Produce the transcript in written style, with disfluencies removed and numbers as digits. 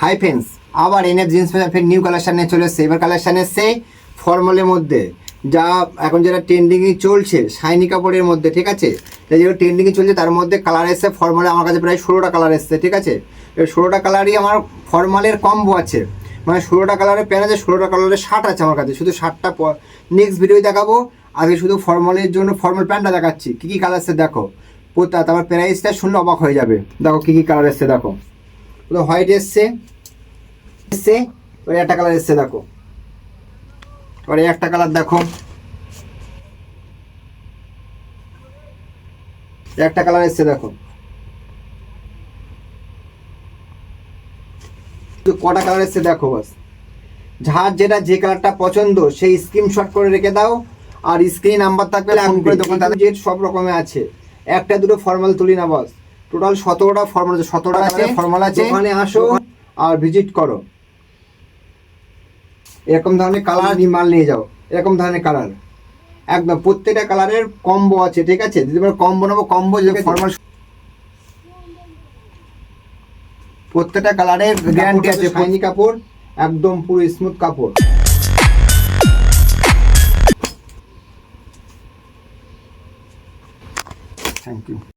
Hi friends, আবার NF jeans ফের new collection নিয়ে চলে এসছে। এবার কালেকশান এসছে ফর্মালের মধ্যে, যা এখন যেটা ট্রেন্ডিংয়ে চলছে শাইনি কাপড়ের মধ্যে, ঠিক আছে। যেগুলো ট্রেন্ডিংয়ে চলছে তার মধ্যে কালার এসছে ফর্মালে আমার কাছে প্রায় 16টা কালার এসছে, ঠিক আছে। এবার 16টা কালারই আমার ফর্মালের কম্বো আছে, মানে 16টা কালারের প্যান্ট আছে, 16টা কালারের শার্ট আছে আমার কাছে। শুধু শার্টটা নেক্সট ভিডিও দেখাবো, আগে শুধু ফর্মালের জন্য ফর্মাল প্যান্টটা দেখাচ্ছি। কী কী কালার এসছে দেখো, তারপর প্রাইসটা শুনলে অবাক হয়ে যাবে। দেখো কী কী কালার এসছে, দেখো হোয়াইট এসছে, ওই একটা কালার এসছে, দেখো ওই একটা কালার, দেখো একটা কালার এসছে, দেখো কটা কালার এসছে দেখো। বাস যার যেটা যে কালারটা পছন্দ সেই স্ক্রিনশট করে রেখে দাও, আর স্ক্রিন নাম্বার থাকবে ফোন করে দোকান তাদের যে সব রকমের আছে। একটা দুটো ফর্মাল তুলি না, বাস টোটাল 17টা ফর্মাল আছে, 17টা আছে ফর্মাল আছে। ওখানে আসো আর ভিজিট করো, এরকম ধরনের কালার মাল নিয়ে যাও, এরকম ধরনের কালার একদম প্রত্যেকটা কালারের কম্বো আছে, ঠিক আছে। যদি কম্বো নেবো কম্বো, যে ফর্মাল প্রত্যেকটা কালারের গ্যারান্টি আছে। শাইনি কাপড়, একদম পুরো স্মুথ কাপড়। Thank you.